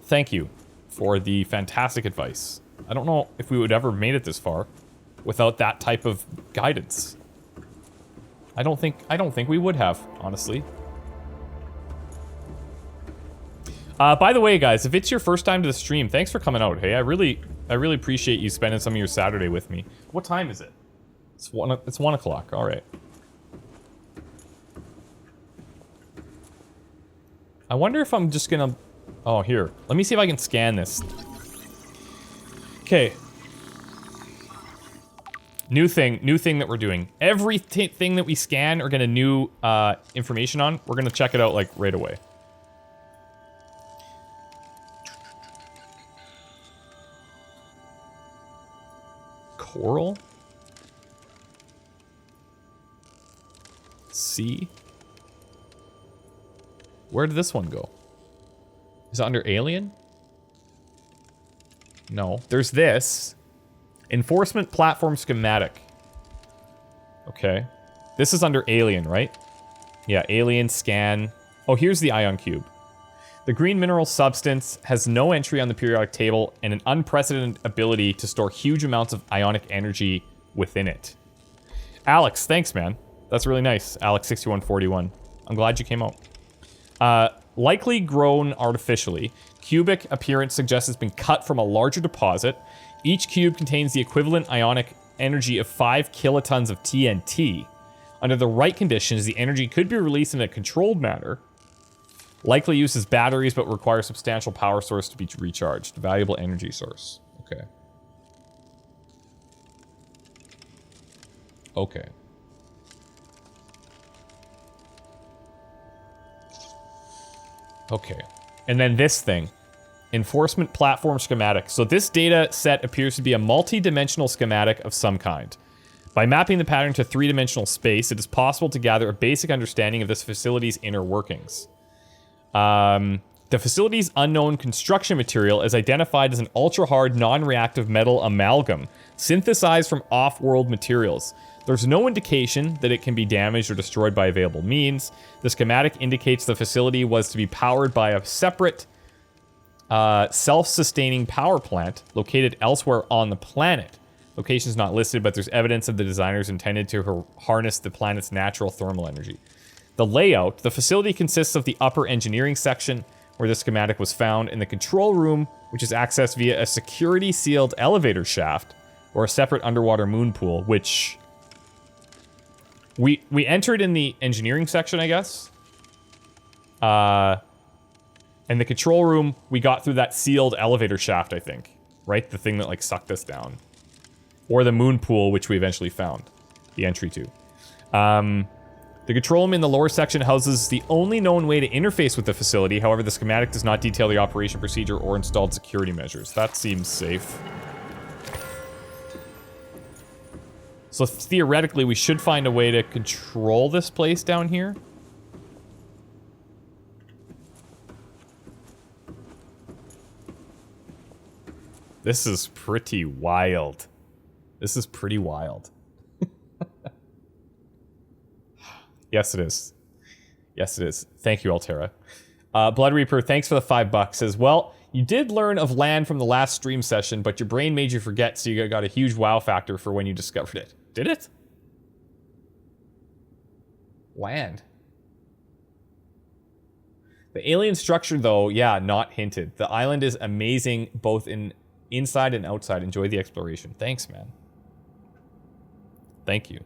thank you for the fantastic advice. I don't know if we would ever have made it this far without that type of guidance. I don't think we would have, honestly. By the way, guys, if it's your first time to the stream, thanks for coming out. Hey, I really appreciate you spending some of your Saturday with me. What time is it? It's 1 o'clock. All right. I wonder if I'm just gonna... Oh, here. Let me see if I can scan this. Okay. New thing that we're doing. Every thing that we scan or get a new information on, we're gonna check it out, like, right away. Coral? C? Where did this one go? Is it under Alien? No. There's this. Enforcement platform schematic. Okay. This is under Alien, right? Yeah, Alien, scan. Oh, here's the ion cube. The green mineral substance has no entry on the periodic table and an unprecedented ability to store huge amounts of ionic energy within it. Alex, thanks, man. That's really nice. Alex6141. I'm glad you came out. Likely grown artificially. Cubic appearance suggests it's been cut from a larger deposit. Each cube contains the equivalent ionic energy of 5 kilotons of TNT. Under the right conditions, the energy could be released in a controlled manner. Likely uses batteries, but requires substantial power source to be recharged. Valuable energy source. Okay. Okay. Okay. And then this thing. Enforcement platform schematic. So this data set appears to be a multi-dimensional schematic of some kind. By mapping the pattern to 3-dimensional space, it is possible to gather a basic understanding of this facility's inner workings. The facility's unknown construction material is identified as an ultra-hard, non-reactive metal amalgam, synthesized from off-world materials. There's no indication that it can be damaged or destroyed by available means. The schematic indicates the facility was to be powered by a separate, self-sustaining power plant located elsewhere on the planet. Location is not listed, but there's evidence of the designers intended to harness the planet's natural thermal energy. The layout, the facility consists of the upper engineering section, where the schematic was found, and the control room, which is accessed via a security-sealed elevator shaft, or a separate underwater moon pool, which... We entered in the engineering section, I guess. And the control room, we got through that sealed elevator shaft, I think. Right? The thing that, like, sucked us down. Or the moon pool, which we eventually found the entry to. The control room in the lower section houses the only known way to interface with the facility. However, the schematic does not detail the operation procedure or installed security measures. That seems safe. So theoretically, we should find a way to control this place down here. This is pretty wild. This is pretty wild. Yes, it is. Yes, it is. Thank you, Altera. Blood Reaper, thanks for the $5. Says, well, you did learn of land from the last stream session, but your brain made you forget, so you got a huge wow factor for when you discovered it. Did it? Land. The alien structure, though, yeah, not hinted. The island is amazing, both inside and outside. Enjoy the exploration. Thanks, man. Thank you.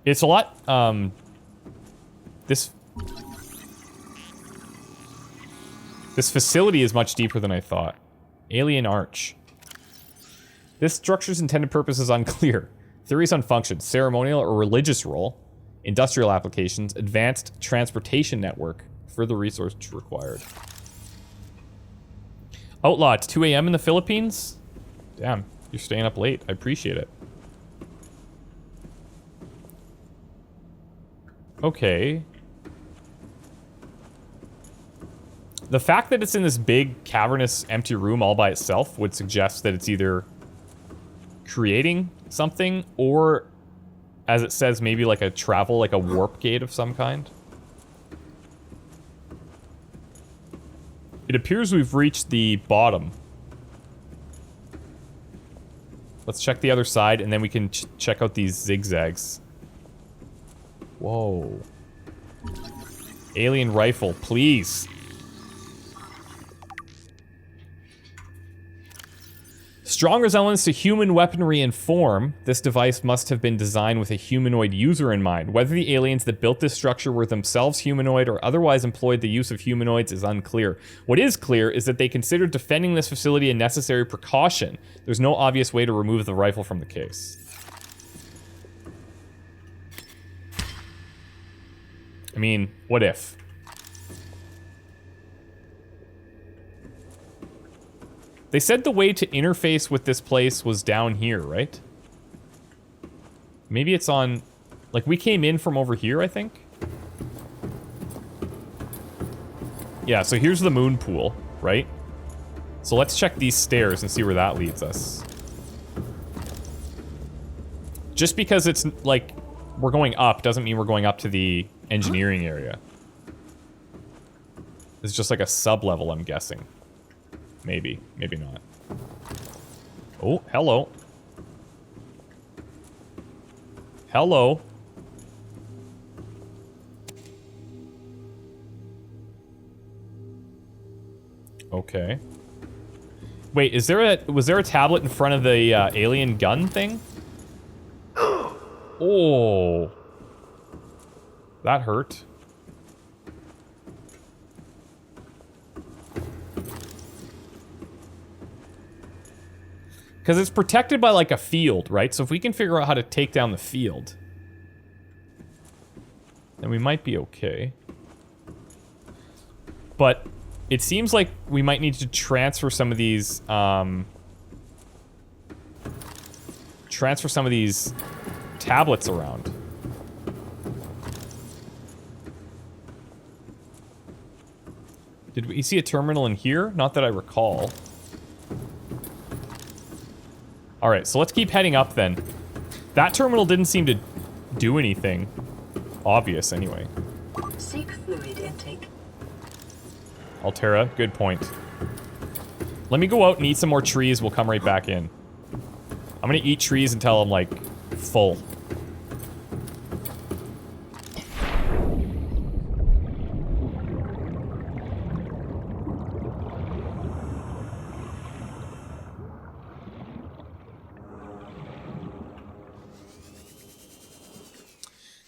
It's a lot, This facility is much deeper than I thought. Alien Arch. This structure's intended purpose is unclear. Theories on function, ceremonial or religious role, industrial applications, advanced transportation network, further resource required. Outlaw, it's 2 a.m. in the Philippines? Damn, you're staying up late. I appreciate it. Okay. The fact that it's in this big, cavernous, empty room all by itself would suggest that it's either creating something or, as it says, maybe like a travel, like a warp gate of some kind. It appears we've reached the bottom. Let's check the other side, and then we can check out these zigzags. Whoa. Alien rifle, please. Strong resemblance to human weaponry and form, this device must have been designed with a humanoid user in mind. Whether the aliens that built this structure were themselves humanoid or otherwise employed the use of humanoids is unclear. What is clear is that they considered defending this facility a necessary precaution. There's no obvious way to remove the rifle from the case. I mean, what if? They said the way to interface with this place was down here, right? Maybe it's on... Like, we came in from over here, I think? Yeah, so here's the moon pool, right? So let's check these stairs and see where that leads us. Just because it's, like, we're going up doesn't mean we're going up to the engineering area. It's just like a sub-level, I'm guessing. Maybe. Maybe not. Oh, hello. Hello. Okay. Wait, was there a tablet in front of the alien gun thing? Oh. That hurt. Because it's protected by, like, a field, right? So if we can figure out how to take down the field, then we might be okay. But it seems like we might need to transfer some of these, tablets around. Did we see a terminal in here? Not that I recall. Alright, so let's keep heading up then. That terminal didn't seem to do anything obvious anyway. Seek fluid intake. Altera, good point. Let me go out and eat some more trees, we'll come right back in. I'm gonna eat trees until I'm, like, full.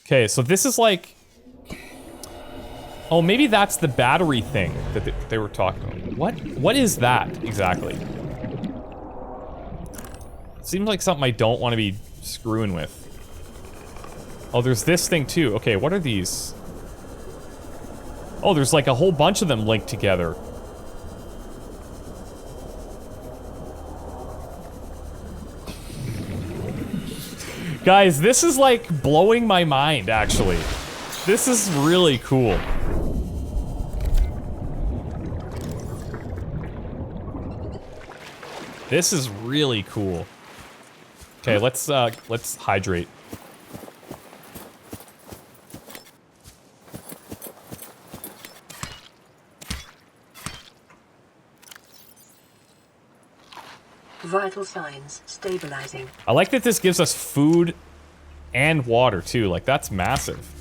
Okay, so this is like... Oh, maybe that's the battery thing that they were talking about. What is that, exactly? Seems like something I don't want to be screwing with. Oh, there's this thing too. Okay, what are these? Oh, there's like a whole bunch of them linked together. Guys, this is like blowing my mind, actually. This is really cool. This is really cool. Okay, let's hydrate. Vital signs stabilizing. I like that this gives us food and water too. Like, that's massive.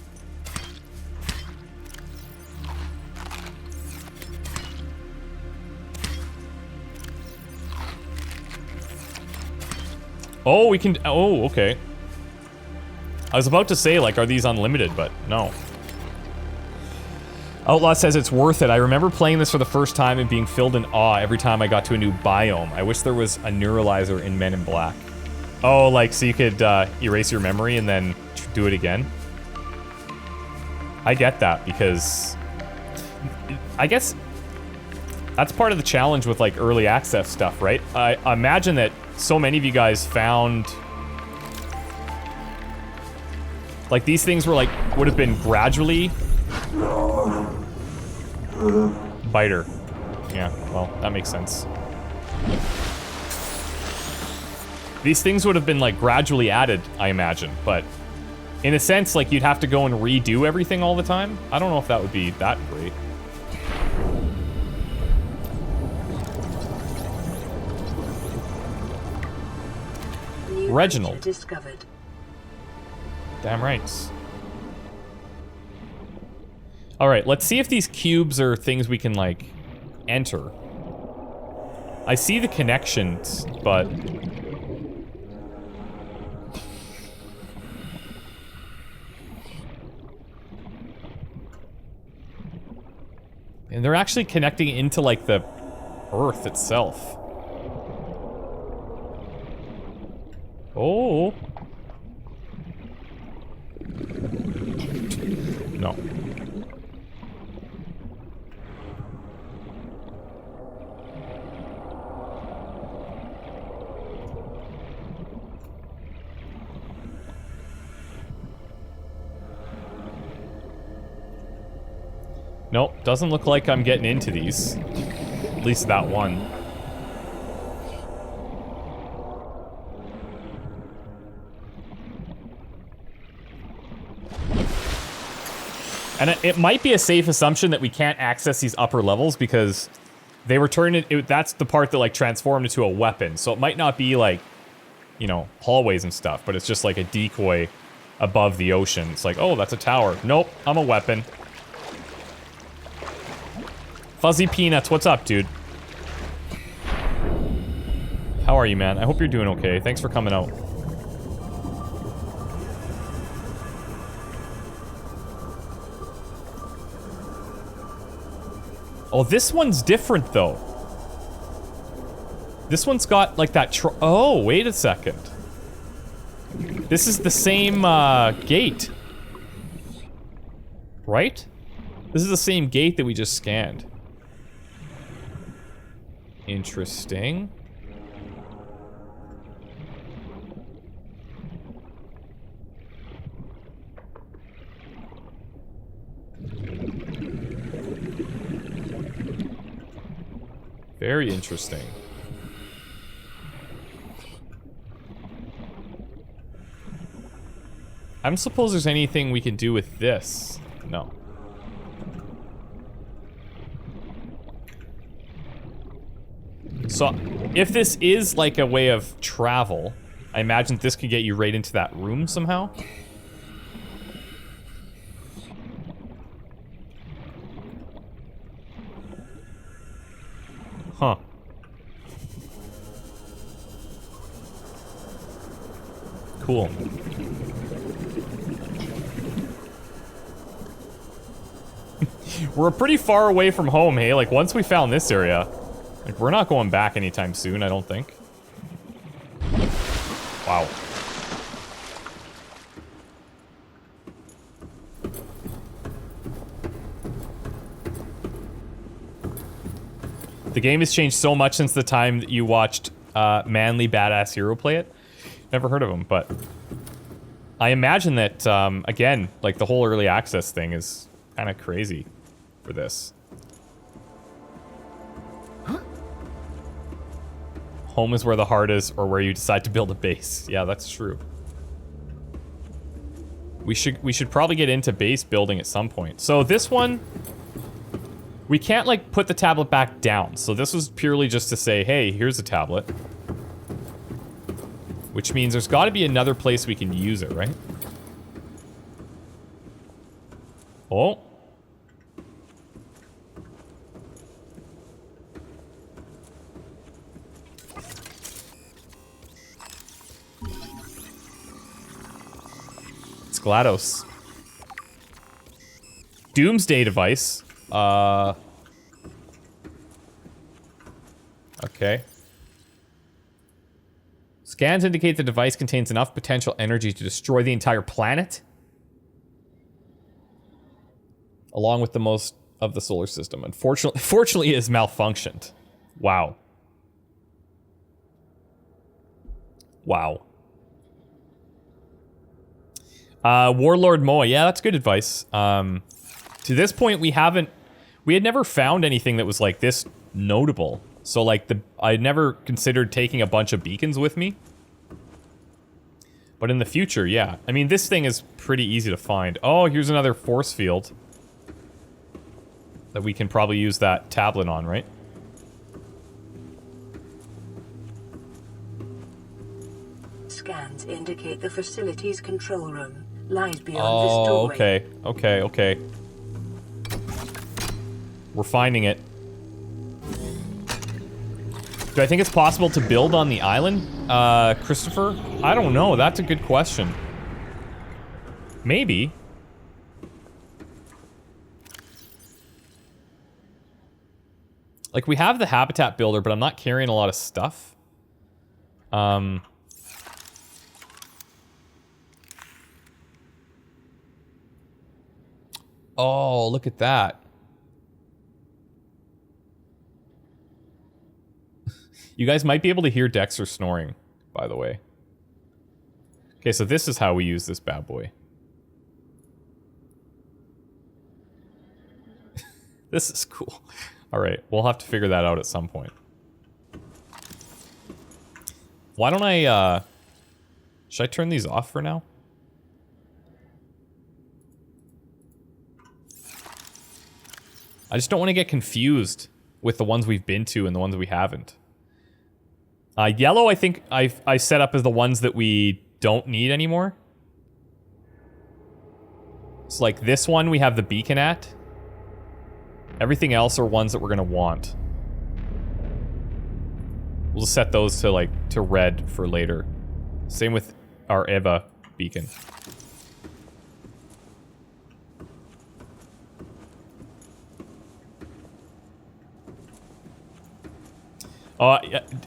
Oh, we can... Oh, okay. I was about to say, like, are these unlimited, but no. Outlaw says it's worth it. I remember playing this for the first time and being filled in awe every time I got to a new biome. I wish there was a neuralizer in Men in Black. Oh, like, so you could erase your memory and then do it again? I get that, because... I guess... that's part of the challenge with, like, early access stuff, right? I imagine that so many of you guys found... like, these things were, like, would have been gradually... Biter. Yeah, well, that makes sense. These things would have been, like, gradually added, I imagine, but... in a sense, like, you'd have to go and redo everything all the time? I don't know if that would be that great. Reginald. Discovered. Damn right. Alright, let's see if these cubes are things we can, like, enter. I see the connections, but... And they're actually connecting into, like, the Earth itself. Oh. No. Nope, doesn't look like I'm getting into these. At least that one. And it might be a safe assumption that we can't access these upper levels because they were turned that's the part that like transformed into a weapon. So it might not be like, you know, hallways and stuff, but it's just like a decoy above the ocean. It's like, oh, that's a tower. Nope, I'm a weapon. Fuzzy Peanuts, what's up, dude? How are you, man? I hope you're doing okay. Thanks for coming out. Oh, this one's different, though. This one's got, like, that oh, wait a second. This is the same, gate. Right? This is the same gate that we just scanned. Interesting. Very interesting. I don't suppose there's anything we can do with this. No. So, if this is like a way of travel, I imagine this could get you right into that room somehow. Huh. Cool. We're pretty far away from home, hey? Like, once we found this area, like, we're not going back anytime soon, I don't think. Wow. The game has changed so much since the time that you watched Manly Badass Hero play it. Never heard of him, but I imagine that, again, like the whole early access thing is kind of crazy for this. Home is where the heart is, or where you decide to build a base. Yeah, that's true. We should probably get into base building at some point. So this one, we can't like put the tablet back down. So this was purely just to say, hey, here's a tablet. Which means there's got to be another place we can use it, right? Oh. It's GLaDOS. Doomsday device. Okay. Scans indicate the device contains enough potential energy to destroy the entire planet, along with the most of the solar system. Fortunately, it has malfunctioned. Wow. Wow. Warlord Moa. Yeah, that's good advice. To this point, we had never found anything that was like this notable. So like I never considered taking a bunch of beacons with me. But in the future, yeah. I mean, this thing is pretty easy to find. Oh, here's another force field that we can probably use that tablet on, right? Scan signs indicate the facility's control room lies beyond this doorway. Okay. We're finding it. Do I think it's possible to build on the island, Christopher? I don't know. That's a good question. Maybe. Like, we have the habitat builder, but I'm not carrying a lot of stuff. Oh, look at that. You guys might be able to hear Dexter snoring, by the way. Okay, so this is how we use this bad boy. This is cool. Alright, we'll have to figure that out at some point. Why don't I, should I turn these off for now? I just don't want to get confused with the ones we've been to and the ones we haven't. Yellow, I think I set up as the ones that we don't need anymore. So like this one we have the beacon at. Everything else are ones that we're gonna want. We'll just set those to like to red for later. Same with our Eva beacon.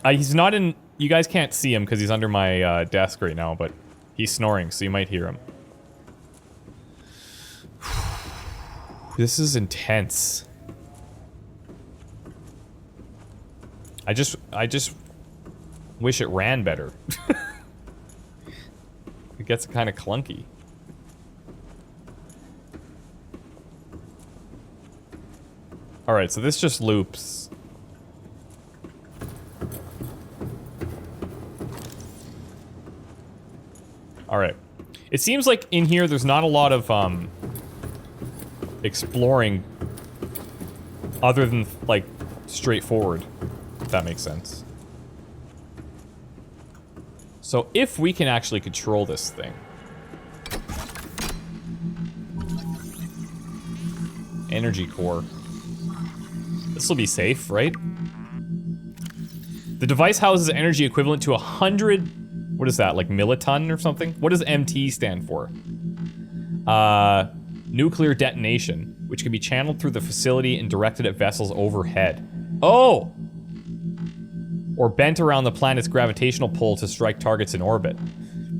He's not in... You guys can't see him because he's under my desk right now, but he's snoring, so you might hear him. This is intense. I just wish it ran better. It gets kind of clunky. Alright, so this just loops. Alright. It seems like in here there's not a lot of, exploring other than, like, straightforward, if that makes sense. So if we can actually control this thing. Energy core. This will be safe, right? The device houses energy equivalent to 100... What is that, like milliton or something? What does MT stand for? Nuclear detonation, which can be channeled through the facility and directed at vessels overhead. Oh! Or bent around the planet's gravitational pull to strike targets in orbit.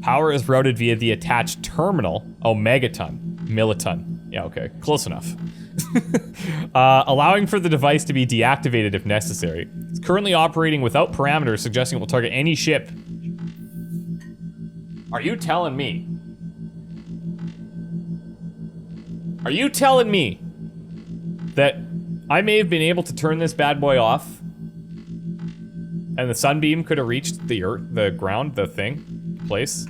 Power is routed via the attached terminal. Oh, megaton. Milliton. Yeah, okay. Close enough. Allowing for the device to be deactivated if necessary. It's currently operating without parameters, suggesting it will target any ship. Are you telling me? Are you telling me that I may have been able to turn this bad boy off and the sunbeam could have reached the earth, the ground, the thing, place?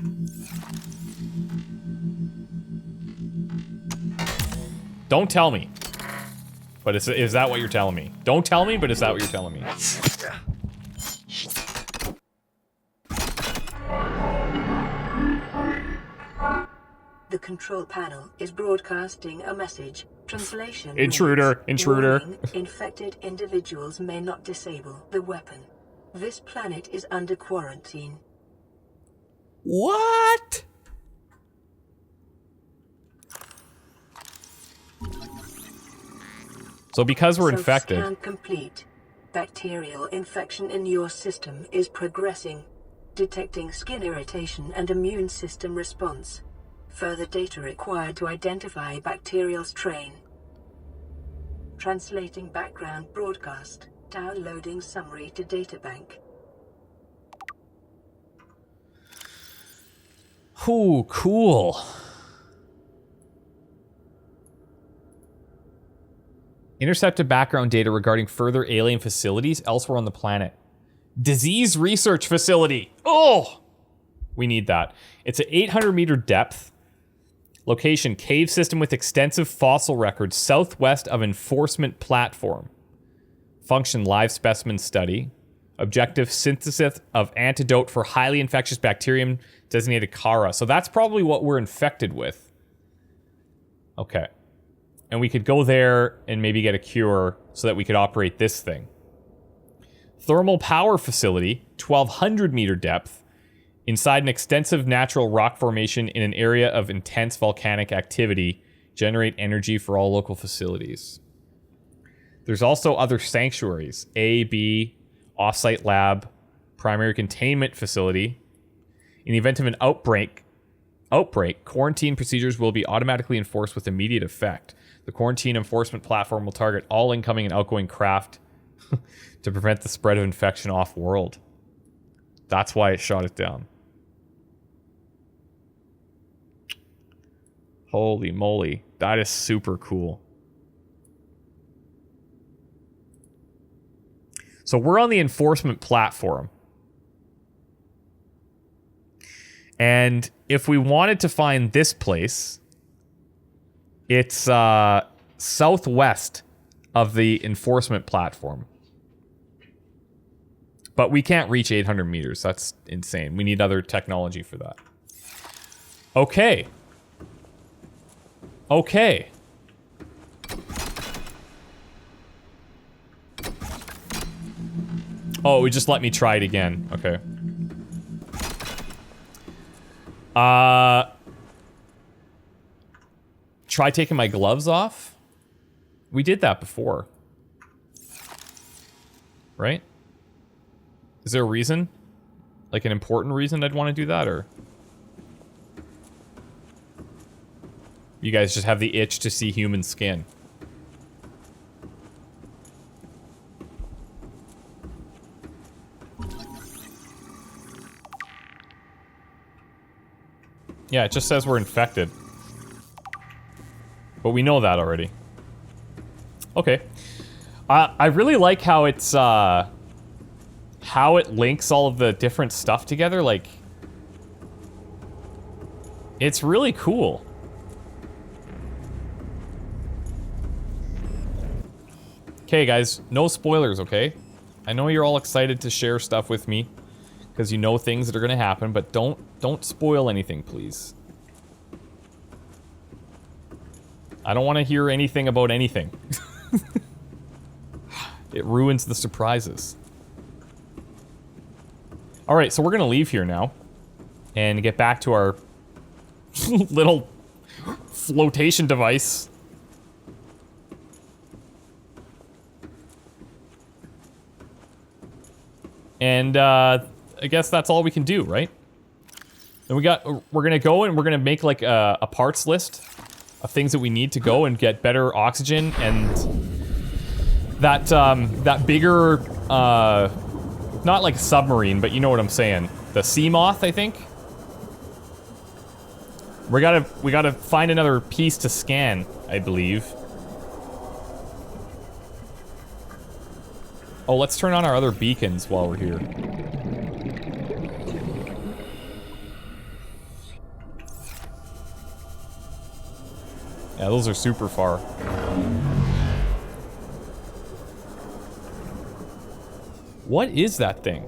Don't tell me. But is that what you're telling me? Don't tell me, but is that what you're telling me? The control panel is broadcasting a message. Translation. Intruder, intruder. Warning, infected individuals may not disable the weapon. This planet is under quarantine. What? So because we're infected. Scan complete. Bacterial infection in your system is progressing. Detecting skin irritation and immune system response. Further data required to identify bacterial strain. Translating background broadcast. Downloading summary to databank. Ooh, cool. Intercepted background data regarding further alien facilities elsewhere on the planet. Disease research facility. Oh! We need that. It's at 800-meter depth. Location, cave system with extensive fossil records southwest of enforcement platform. Function, live specimen study. Objective, synthesis of antidote for highly infectious bacterium Designated Kara. So that's probably what we're infected with. Okay. And we could go there and maybe get a cure so that we could operate this thing. Thermal power facility, 1,200 meter depth, inside an extensive natural rock formation in an area of intense volcanic activity. Generate energy for all local facilities. There's also other sanctuaries. A, B, offsite lab, primary containment facility. In the event of an outbreak, quarantine procedures will be automatically enforced with immediate effect. The quarantine enforcement platform will target all incoming and outgoing craft to prevent the spread of infection off-world. That's why it shot it down. Holy moly. That is super cool. So we're on the enforcement platform. And if we wanted to find this place, it's southwest of the enforcement platform. But we can't reach 800 meters. That's insane. We need other technology for that. Okay. Okay. Oh, it just let me try it again. Okay. Try taking my gloves off? We did that before. Right? Is there a reason? Like an important reason I'd want to do that, or? You guys just have the itch to see human skin. Yeah, it just says we're infected. But we know that already. Okay. I really like how it's, how it links all of the different stuff together. Like, it's really cool. Okay, guys, no spoilers, okay? I know you're all excited to share stuff with me because you know things that are going to happen, but don't spoil anything, please. I don't want to hear anything about anything. It ruins the surprises. Alright, so we're going to leave here now and get back to our little flotation device. And I guess that's all we can do, right? And we're gonna go and we're gonna make like a parts list of things that we need to go and get better oxygen and that bigger not like a submarine, but you know what I'm saying. The sea moth, I think. We gotta find another piece to scan, I believe. Oh, let's turn on our other beacons while we're here. Yeah, those are super far. What is that thing?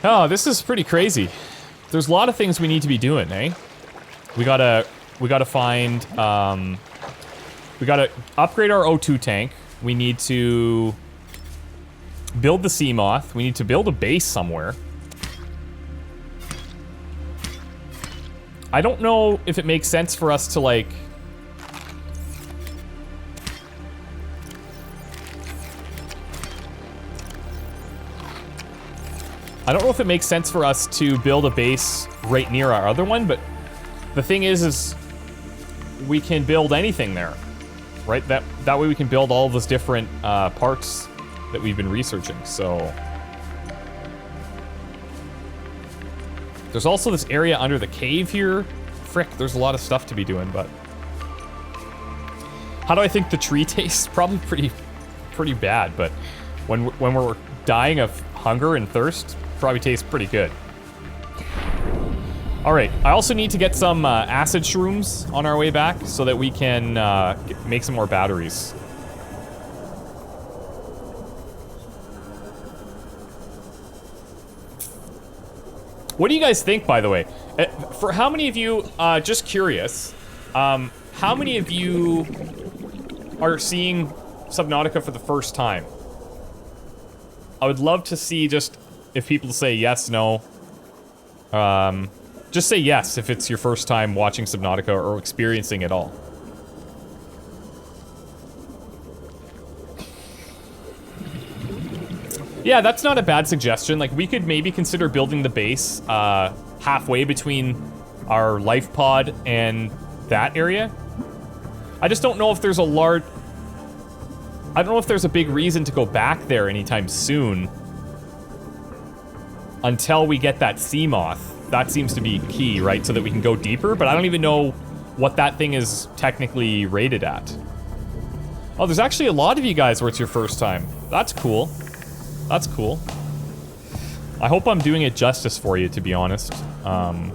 Oh, this is pretty crazy. There's a lot of things we need to be doing, eh? We gotta find, we gotta upgrade our O2 tank. We need to build the sea moth. We need to build a base somewhere. I don't know if it makes sense for us to, like... I don't know if it makes sense for us to build a base right near our other one, but the thing is we can build anything there, right? That way we can build all of those different parts that we've been researching, so... There's also this area under the cave here. Frick, there's a lot of stuff to be doing, but... How do I think the tree tastes? Probably pretty bad, but when we're dying of hunger and thirst, probably tastes pretty good. Alright, I also need to get some acid shrooms on our way back so that we can make some more batteries. What do you guys think, by the way? For how many of you, just curious, how many of you are seeing Subnautica for the first time? I would love to see just if people say yes, no. Just say yes if it's your first time watching Subnautica or experiencing it all. Yeah, that's not a bad suggestion. Like, we could maybe consider building the base halfway between our life pod and that area. I just don't know if there's a large... I don't know if there's a big reason to go back there anytime soon. Until we get that sea moth. That seems to be key, right? So that we can go deeper, but I don't even know what that thing is technically rated at. Oh, there's actually a lot of you guys where it's your first time. That's cool. That's cool. I hope I'm doing it justice for you, to be honest. I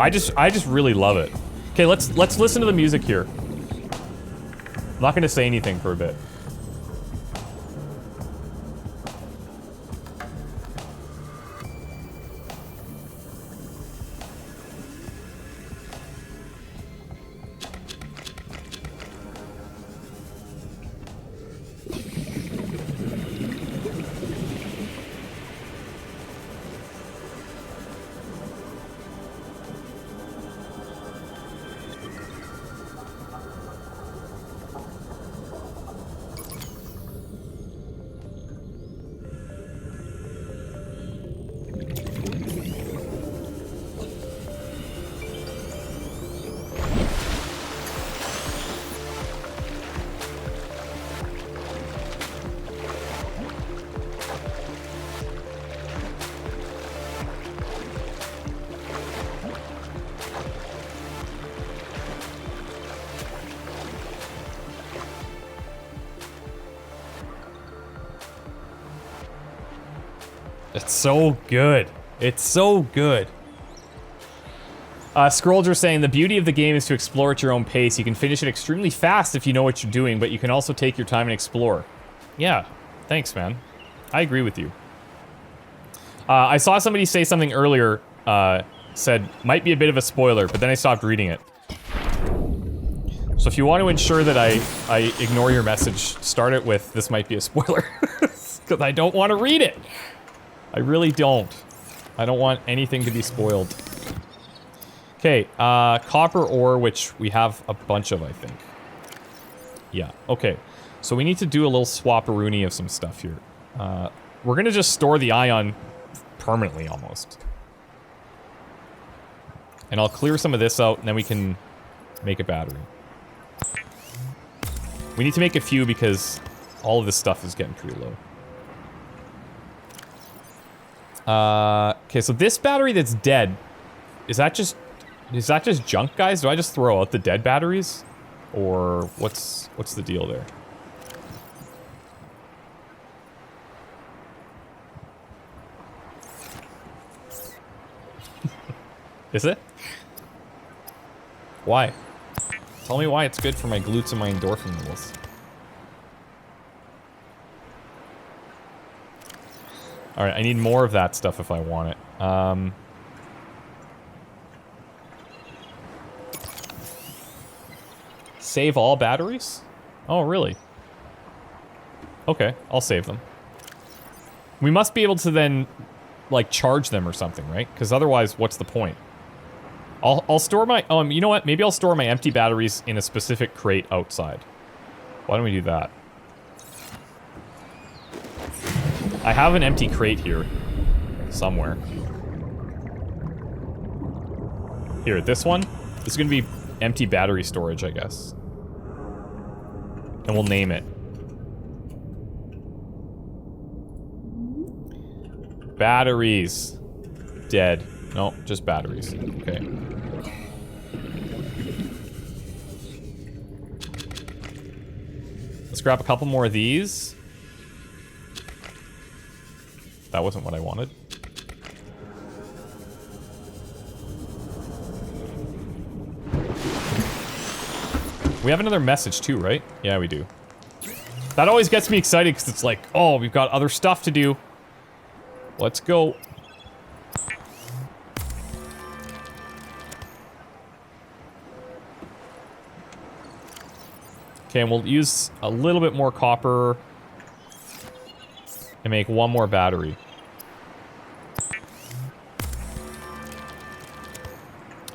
just really love it. Okay, let's listen to the music here. I'm not gonna say anything for a bit. It's so good. It's so good. Scrollger saying, the beauty of the game is to explore at your own pace. You can finish it extremely fast if you know what you're doing, but you can also take your time and explore. Yeah, thanks, man. I agree with you. I saw somebody say something earlier, said, might be a bit of a spoiler, but then I stopped reading it. So if you want to ensure that I ignore your message, start it with, this might be a spoiler. Because I don't want to read it. I really don't. I don't want anything to be spoiled. Okay, copper ore, which we have a bunch of, I think. Yeah, okay. So we need to do a little swap-a-rooney of some stuff here. We're gonna just store the ion permanently, almost. And I'll clear some of this out, and then we can make a battery. We need to make a few because all of this stuff is getting pretty low. Okay, so this battery that's dead, is that just junk, guys? Do I just throw out the dead batteries? Or what's the deal there? Is it? Why? Tell me why it's good for my glutes and my endorphin levels. Alright, I need more of that stuff if I want it. Save all batteries? Oh, really? Okay, I'll save them. We must be able to then, like, charge them or something, right? Because otherwise, what's the point? I'll store my... you know what? Maybe I'll store my empty batteries in a specific crate outside. Why don't we do that? I have an empty crate here. Somewhere. Here, this one. This is gonna be empty battery storage, I guess. And we'll name it. Batteries. Dead. No, just batteries. Okay. Let's grab a couple more of these. That wasn't what I wanted. We have another message too, right? Yeah, we do. That always gets me excited because it's like, oh, we've got other stuff to do. Let's go. Okay, and we'll use a little bit more copper and make one more battery.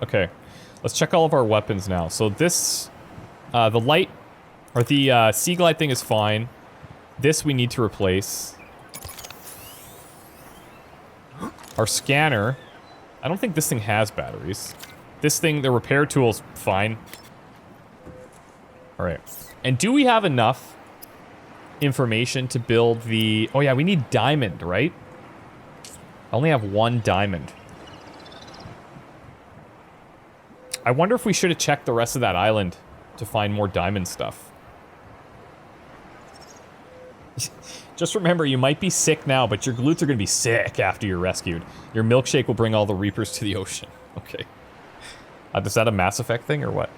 Okay, let's check all of our weapons now. So this, the light, or the Sea Glide thing is fine. This we need to replace. Our scanner, I don't think this thing has batteries. This thing, the repair tool's fine. Alright. And do we have enough information to build the... Oh yeah, we need diamond, right? I only have 1 diamond. I wonder if we should have checked the rest of that island to find more diamond stuff. Just remember, you might be sick now, but your glutes are going to be sick after you're rescued. Your milkshake will bring all the Reapers to the ocean. Okay. Is that a Mass Effect thing or what?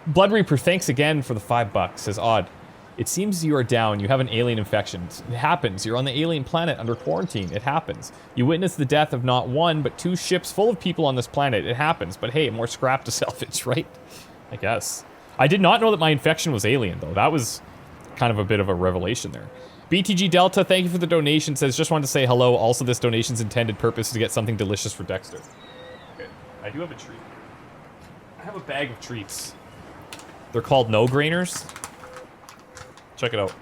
Blood Reaper, thanks again for the $5. Says, Odd. It seems you are down. You have an alien infection. It happens. You're on the alien planet under quarantine. It happens. You witnessed the death of not 1, but 2 ships full of people on this planet. It happens. But hey, more scrap to salvage, right? I guess. I did not know that my infection was alien, though. That was kind of a bit of a revelation there. BTG Delta, thank you for the donation. Says, just wanted to say hello. Also, this donation's intended purpose is to get something delicious for Dexter. Okay. I do have a treat. I have a bag of treats. They're called no-grainers. Check it out.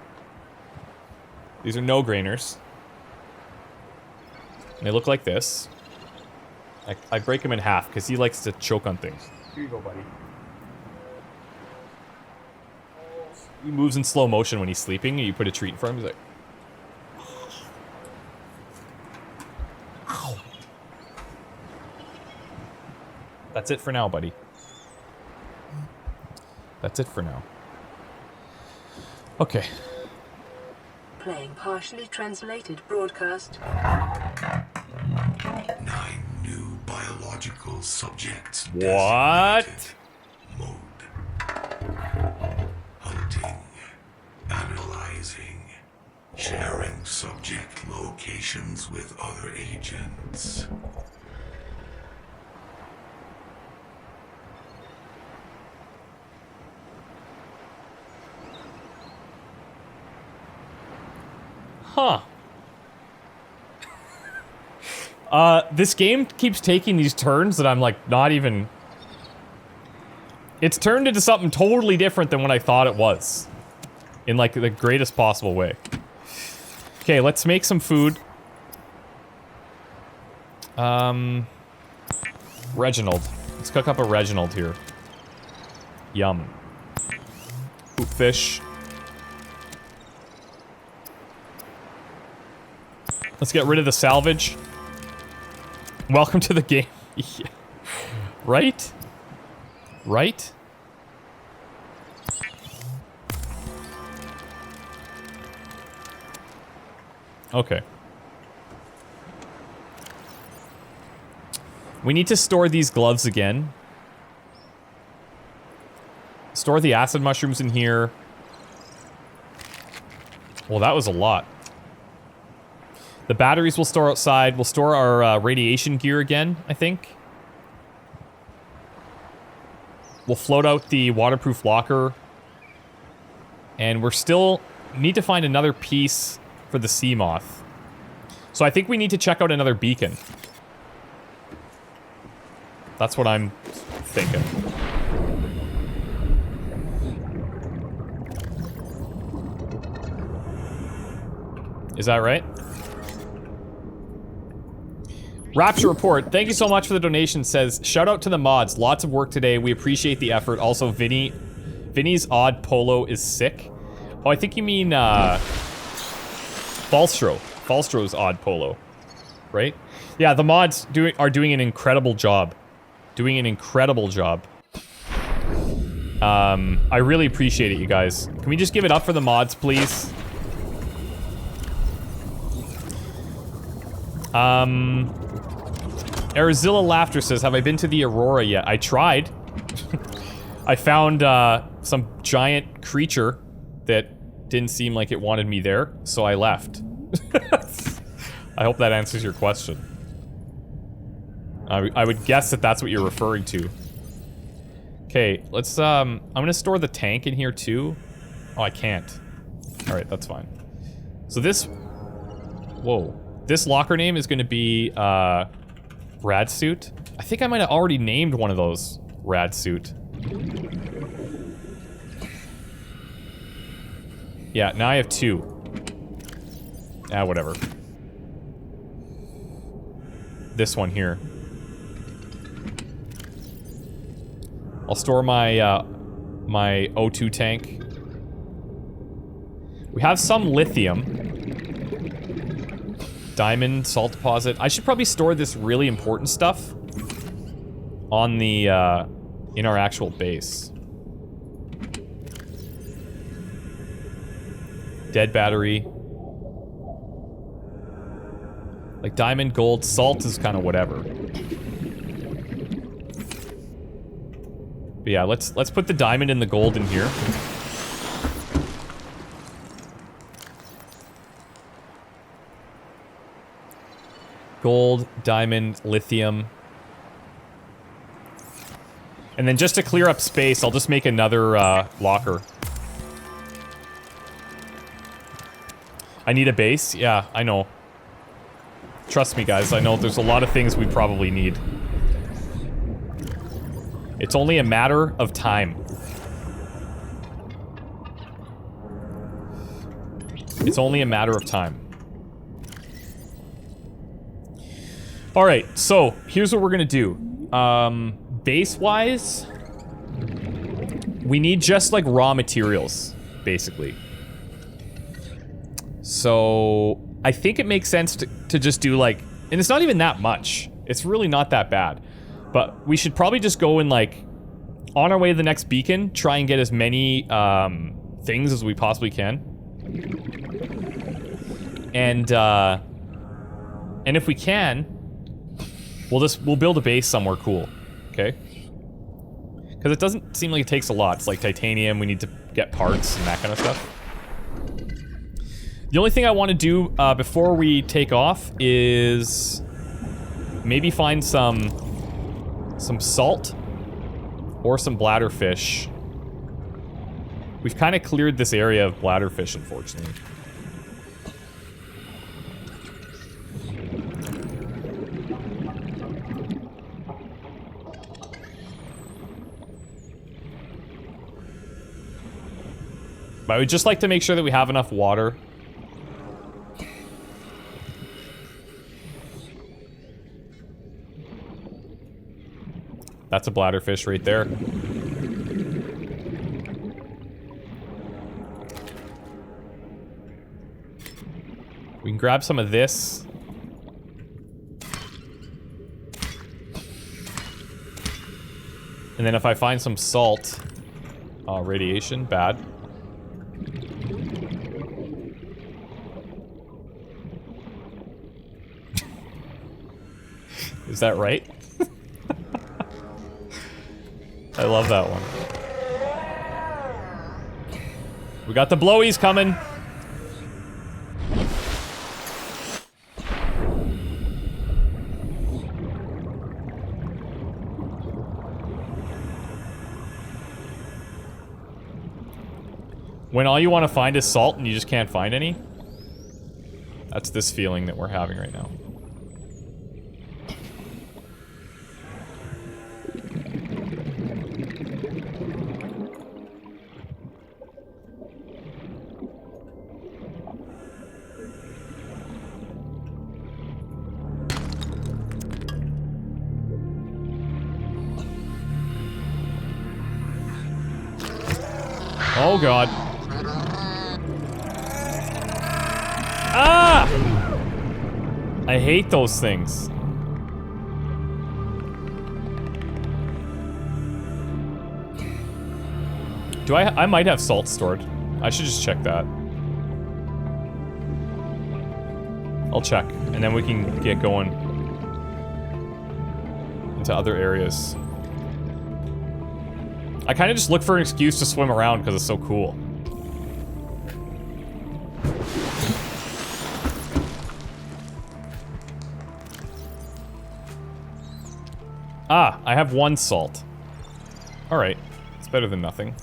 These are no-grainers. And they look like this. I break him in half because he likes to choke on things. Here you go, buddy. He moves in slow motion when he's sleeping, and you put a treat in front of him. He's like... Ow. That's it for now, buddy. That's it for now. Okay. Playing partially translated broadcast. 9 new biological subjects. What? Mode. Hunting. Analyzing. Sharing subject locations with other agents. Huh. This game keeps taking these turns that I'm like not even... It's turned into something totally different than what I thought it was. In like the greatest possible way. Okay, let's make some food. Reginald. Let's cook up a Reginald here. Yum. Poop fish. Let's get rid of the salvage. Welcome to the game. Yeah. Right? Right? Okay. We need to store these gloves again. Store the acid mushrooms in here. Well, that was a lot. The batteries we'll store outside. We'll store our radiation gear again, I think. We'll float out the waterproof locker. And we're still... need to find another piece for the sea moth. So I think we need to check out another beacon. That's what I'm thinking. Is that right? Rapture Report, thank you so much for the donation. Says, shout out to the mods. Lots of work today. We appreciate the effort. Also, Vinny's odd polo is sick. Oh, I think you mean, Falstro. Falstro's odd polo. Right? Yeah, the mods are doing an incredible job. Doing an incredible job. I really appreciate it, you guys. Can we just give it up for the mods, please? Arizilla Laughter says, have I been to the Aurora yet? I tried. I found some giant creature that didn't seem like it wanted me there, so I left. I hope that answers your question. I would guess that that's what you're referring to. Okay, let's, I'm gonna store the tank in here too. Oh, I can't. Alright, that's fine. So this... Whoa. This locker name is gonna be, Rad Suit. I think I might have already named one of those Rad Suit. Yeah, now I have 2. Ah, whatever. This one here. I'll store my, my O2 tank. We have some lithium. Diamond, salt deposit. I should probably store this really important stuff on the, in our actual base. Dead battery. Like diamond, gold, salt is kind of whatever. But yeah, let's put the diamond and the gold in here. Gold, diamond, lithium. And then just to clear up space, I'll just make another locker. I need a base? Yeah, I know. Trust me, guys, I know there's a lot of things we probably need. It's only a matter of time. It's only a matter of time. Alright, so, here's what we're gonna do. Base-wise, we need just, like, raw materials, basically. So, I think it makes sense to just do, like... And it's not even that much. It's really not that bad. But we should probably just go and, like, on our way to the next beacon, try and get as many, things as we possibly can. And if we can... We'll build a base somewhere cool, okay? Because it doesn't seem like it takes a lot. It's like titanium, we need to get parts and that kind of stuff. The only thing I want to do before we take off is maybe find some salt or some bladderfish. We've kind of cleared this area of bladderfish, unfortunately. But I would just like to make sure that we have enough water. That's a bladderfish right there. We can grab some of this. And then if I find some salt... radiation, bad. Is that right? I love that one. We got the blowies coming. When all you want to find is salt and you just can't find any? That's this feeling that we're having right now. Oh god. Ah! I hate those things. I might have salt stored. I should just check that. I'll check, and then we can get going into other areas. I kind of just look for an excuse to swim around because it's so cool. Ah, I have one salt. Alright. It's better than nothing.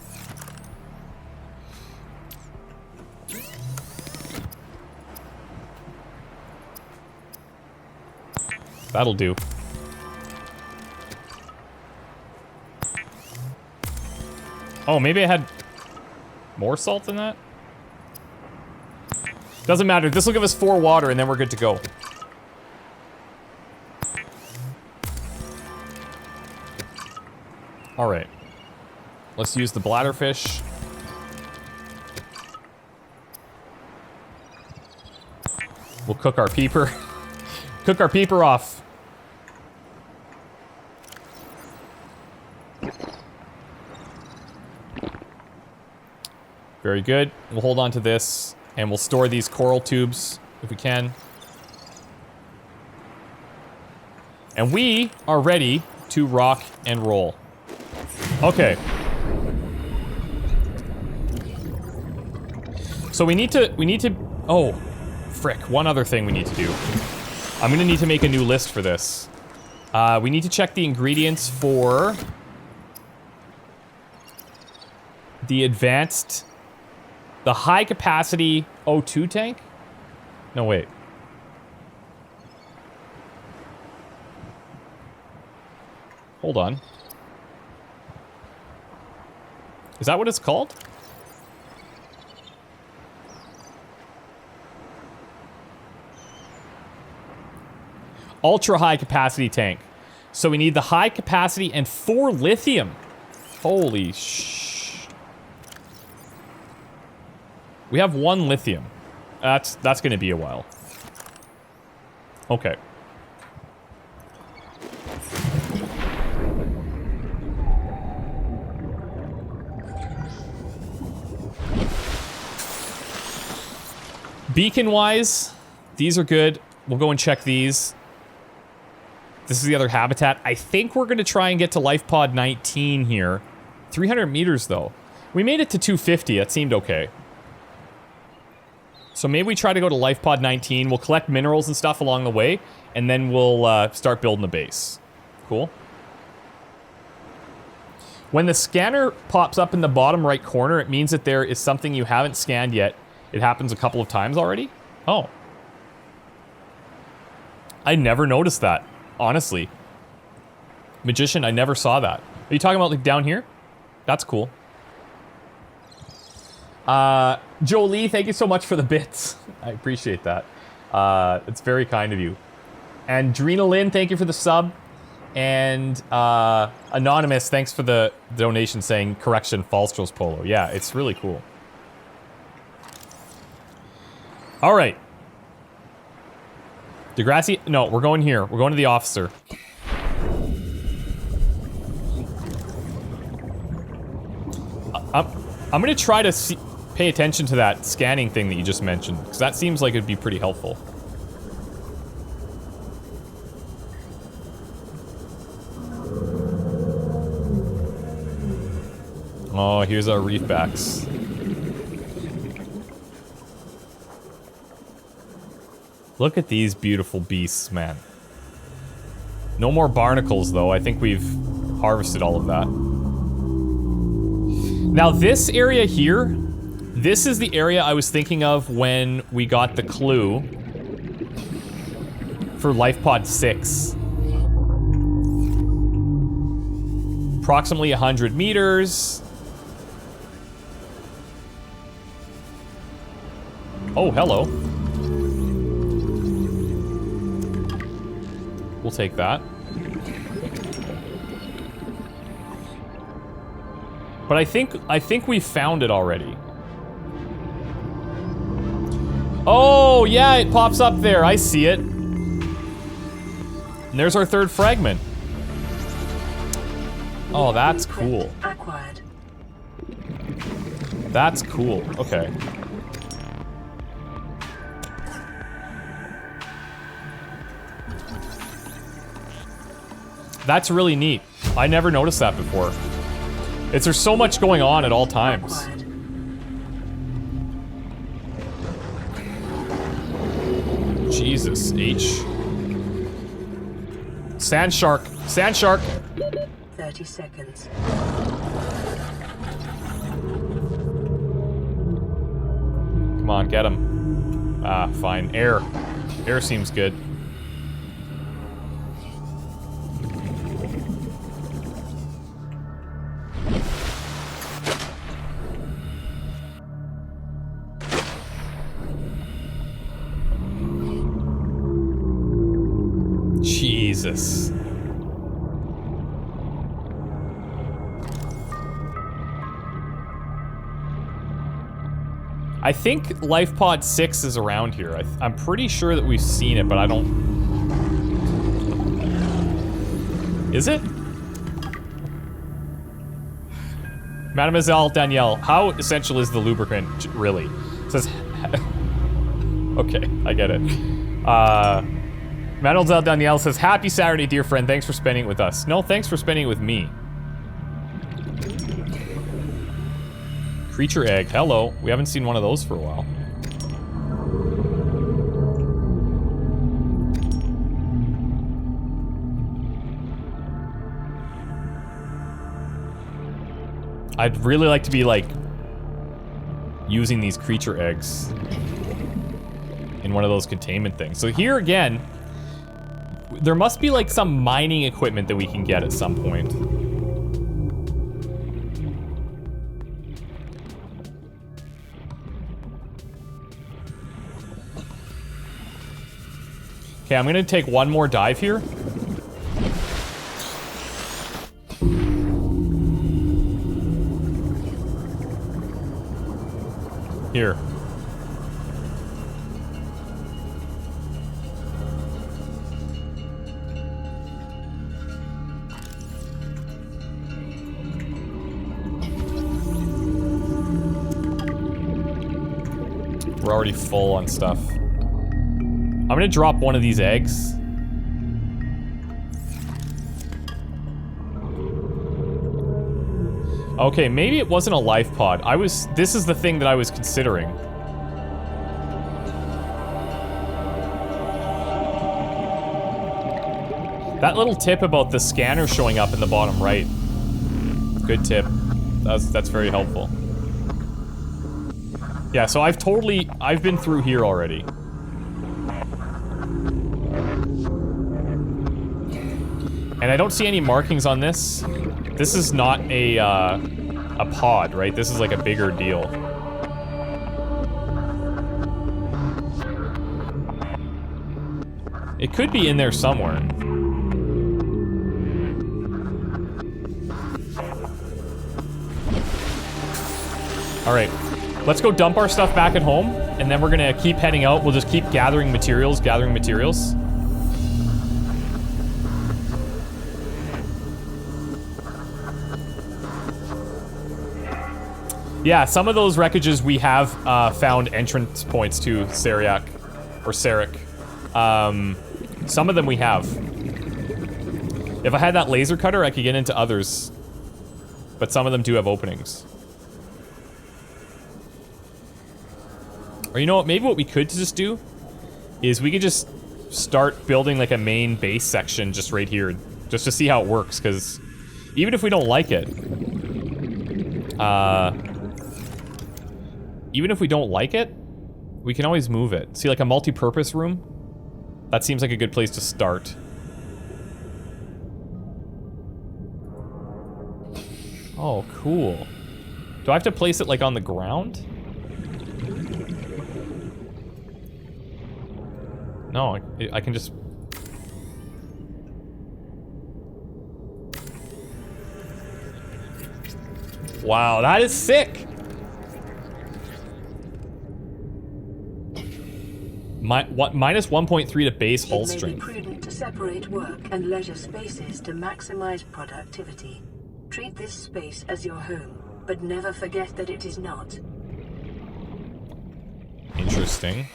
That'll do. Oh, maybe I had more salt than that? Doesn't matter. This will give us 4 water and then we're good to go. Alright. Let's use the bladderfish. We'll cook our peeper. Cook our peeper off. Very good. We'll hold on to this, and we'll store these coral tubes if we can. And we are ready to rock and roll. Okay. So we need to, oh, frick, one other thing we need to do. I'm gonna need to make a new list for this. We need to check the ingredients for the high capacity O2 tank? No, wait. Hold on. Is that what it's called? Ultra high capacity tank. So we need the high capacity and 4 lithium. Holy sh... We have 1 lithium. That's gonna be a while. Okay. Beacon-wise, these are good. We'll go and check these. This is the other habitat. I think we're gonna try and get to life pod 19 here. 300 meters, though. We made it to 250. That seemed okay. So maybe we try to go to life pod 19. We'll collect minerals and stuff along the way, and then we'll start building the base. Cool. When the scanner pops up in the bottom right corner, it means that there is something you haven't scanned yet. It happens a couple of times already. Oh. I never noticed that, honestly. Magician, I never saw that. Are you talking about like down here? That's cool. Jolie, thank you so much for the bits. I appreciate that. It's very kind of you. And Adrenalin, thank you for the sub. And Anonymous, thanks for the donation saying, correction, Falstro's polo. Yeah, it's really cool. All right. Degrassi, no, we're going here. We're going to the officer. I'm going to try to pay attention to that scanning thing that you just mentioned, because that seems like it'd be pretty helpful. Oh, here's our reefbacks. Look at these beautiful beasts, man. No more barnacles, though. I think we've harvested all of that. Now, this area here, this is the area I was thinking of when we got the clue for Life Pod 6. Approximately 100 meters. Oh, hello. We'll take that. But I think we found it already. Oh, yeah, it pops up there. I see it. And there's our third fragment. Oh, that's cool. That's cool. Okay. That's really neat. I never noticed that before. There's so much going on at all times. Jesus H. Sand shark. Sand shark. 30 seconds. Come on, get him. Ah, fine. Air. Air seems good. Jesus. I think Life Pod 6 is around here. I'm pretty sure that we've seen it, but I don't... Is it? Mademoiselle Danielle, how essential is the lubricant, really? It says... Okay, I get it. Mademoiselle Danielle says, happy Saturday, dear friend. Thanks for spending it with us. No, thanks for spending it with me. Creature egg. Hello. We haven't seen one of those for a while. I'd really like to be, like, using these creature eggs in one of those containment things. So here again, there must be, like, some mining equipment that we can get at some point. Okay, I'm gonna take one more dive here. Here. We're already full on stuff. I'm gonna drop one of these eggs. Okay, maybe it wasn't a life pod. This is the thing that I was considering. That little tip about the scanner showing up in the bottom right. Good tip. That's very helpful. Yeah, so I've been through here already. And I don't see any markings on this. This is not a pod, right? This is like a bigger deal. It could be in there somewhere. Alright, let's go dump our stuff back at home, and then we're gonna keep heading out. We'll just keep gathering materials. Yeah, some of those wreckages we have found entrance points to Sariak, or Sarik. Some of them we have. If I had that laser cutter, I could get into others. But some of them do have openings. Or you know what, maybe what we could just do is we could just start building like a main base section just right here. Just to see how it works, because even if we don't like it... even if we don't like it, we can always move it. See, like a multi-purpose room? That seems like a good place to start. Oh, cool. Do I have to place it, like, on the ground? No, I can just... Wow, that is sick! Minus 1.3 to base hull strength. It may be prudent to separate work and leisure spaces to maximize productivity. Treat this space as your home, but never forget that it is not. Interesting.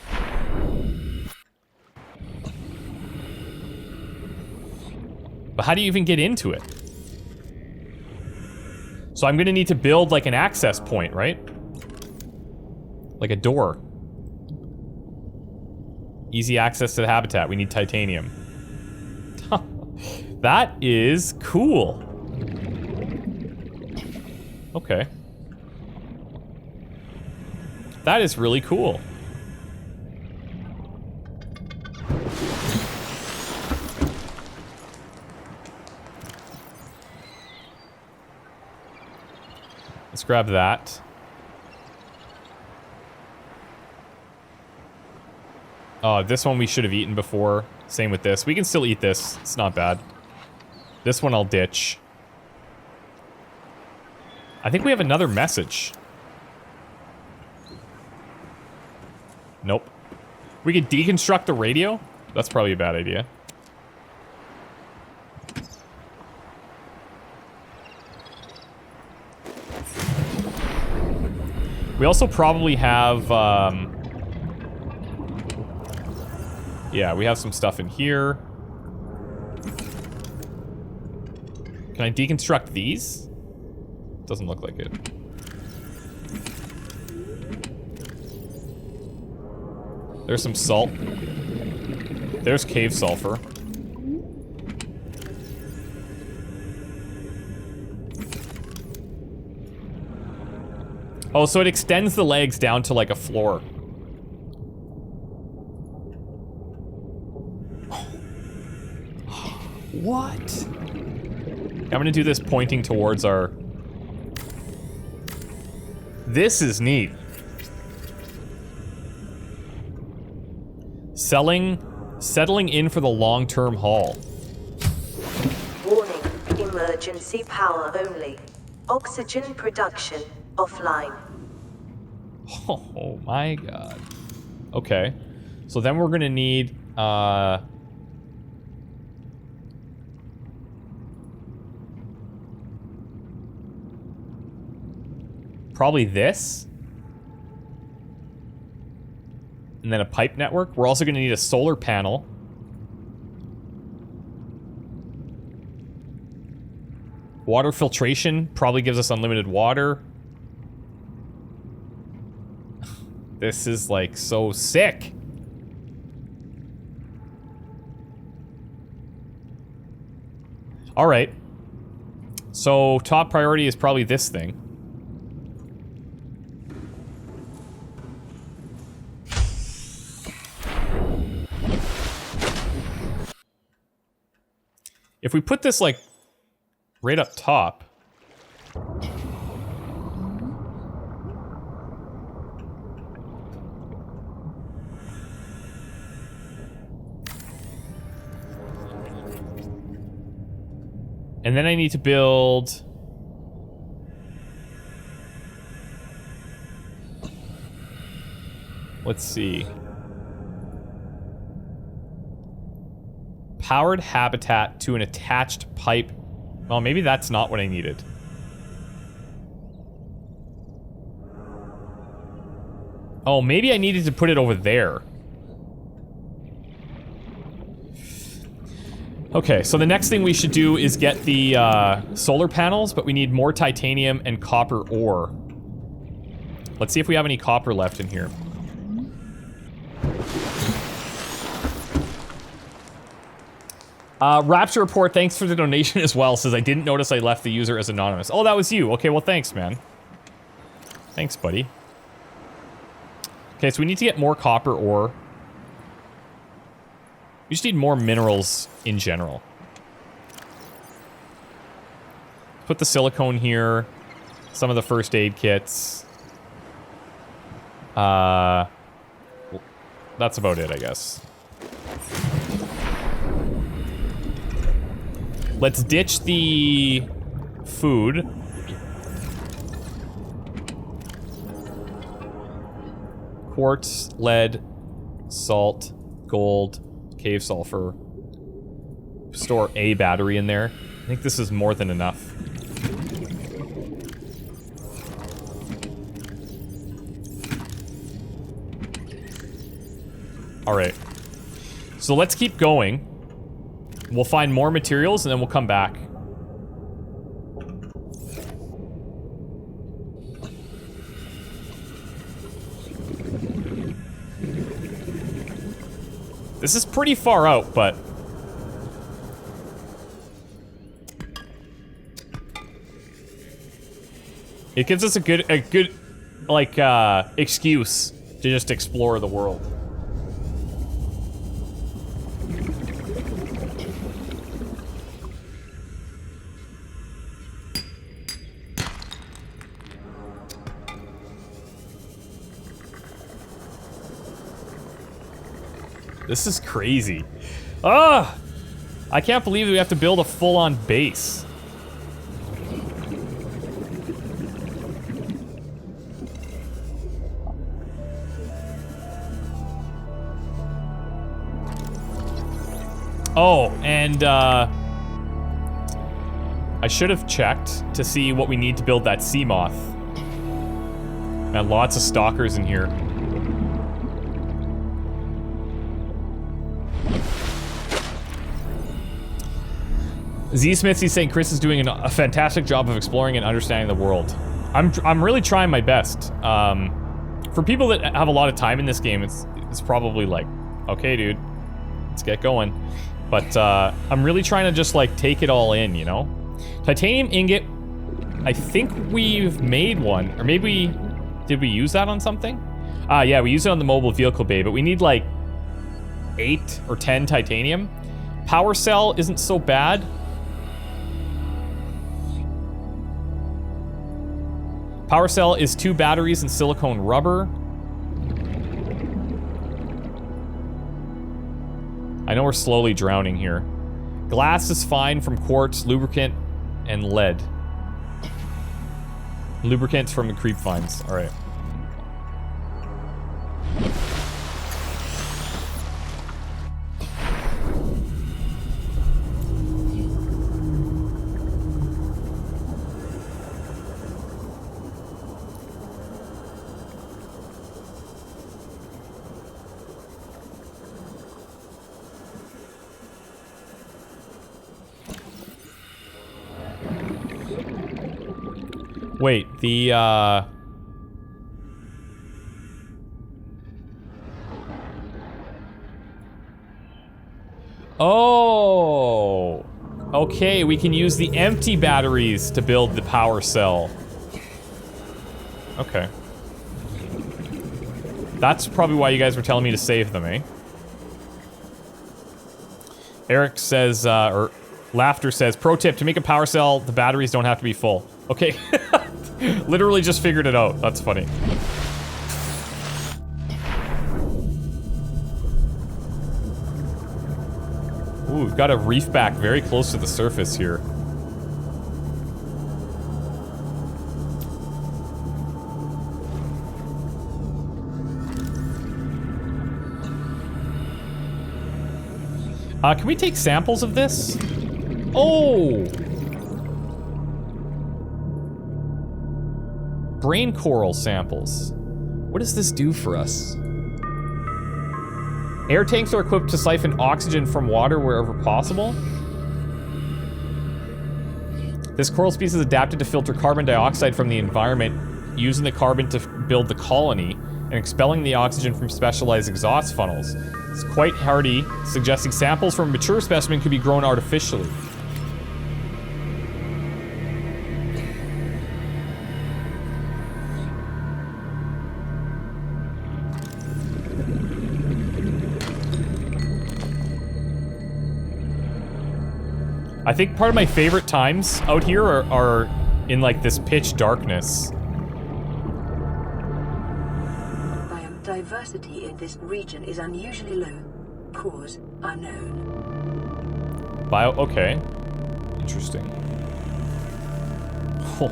But how do you even get into it? So I'm gonna need to build like an access point, right? Like a door. Easy access to the habitat. We need titanium. That is cool. Okay. That is really cool. Let's grab that. Oh, this one we should have eaten before. Same with this. We can still eat this. It's not bad. This one I'll ditch. I think we have another message. Nope. We could deconstruct the radio? That's probably a bad idea. We also probably have, yeah, we have some stuff in here. Can I deconstruct these? Doesn't look like it. There's some salt. There's cave sulfur. Oh, so it extends the legs down to like a floor. What? I'm gonna do this pointing towards our... This is neat. Settling in for the long-term haul. Warning, emergency power only. Oxygen production offline. Oh my god. Okay. So then we're gonna need, probably this. And then a pipe network. We're also gonna need a solar panel. Water filtration probably gives us unlimited water. This is like so sick. All right. So top priority is probably this thing. If we put this like right up top. And then I need to build... Let's see. Powered habitat to an attached pipe. Well, maybe that's not what I needed. Oh, maybe I needed to put it over there. Okay, so the next thing we should do is get the solar panels, but we need more titanium and copper ore. Let's see if we have any copper left in here. Rapture Report, thanks for the donation as well. Says, I didn't notice I left the user as anonymous. Oh, that was you. Okay, well, thanks, man. Thanks, buddy. Okay, so we need to get more copper ore. We just need more minerals in general. Put the silicone here. Some of the first aid kits. That's about it, I guess. Let's ditch the food. Quartz, lead, salt, gold, cave sulfur. Store a battery in there. I think this is more than enough. Alright. So let's keep going. We'll find more materials and then we'll come back. This is pretty far out, but... it gives us a good like, excuse to just explore the world. This is crazy. Ah! I can't believe we have to build a full-on base. Oh, and I should have checked to see what we need to build that sea moth. And lots of stalkers in here. Z Smithy's saying Chris is doing a fantastic job of exploring and understanding the world. I'm really trying my best. For people that have a lot of time in this game, it's probably like, okay, dude, let's get going. But I'm really trying to just like take it all in, you know? Titanium ingot. I think we've made one, or maybe did we use that on something? Yeah, we used it on the mobile vehicle bay, but we need like 8 or 10 titanium. Power cell isn't so bad. Power cell is 2 batteries and silicone rubber. I know we're slowly drowning here. Glass is fine from quartz, lubricant, and lead. Lubricants from the creep finds. All right. Wait, the, Oh! Okay, we can use the empty batteries to build the power cell. Okay. That's probably why you guys were telling me to save them, eh? Eric says, or Laughter says, pro tip, to make a power cell, the batteries don't have to be full. Okay. Literally just figured it out. That's funny. Ooh, we've got a reef back very close to the surface here. Can we take samples of this? Oh! Brain coral samples. What does this do for us? Air tanks are equipped to siphon oxygen from water wherever possible. This coral species is adapted to filter carbon dioxide from the environment, using the carbon to build the colony, and expelling the oxygen from specialized exhaust funnels. It's quite hardy, suggesting samples from a mature specimen could be grown artificially. I think part of my favorite times out here are in like this pitch darkness. Biodiversity in this region is unusually low. Cause unknown. Okay. Interesting. Oh.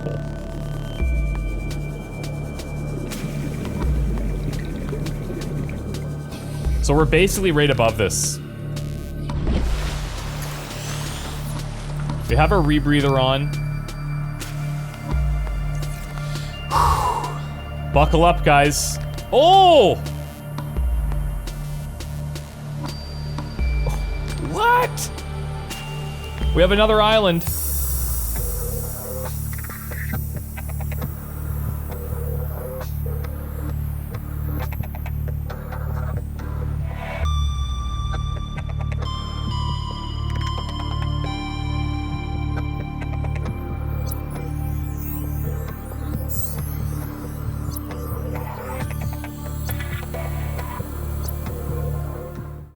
So we're basically right above this. We have our rebreather on. Buckle up, guys. Oh! What? We have another island.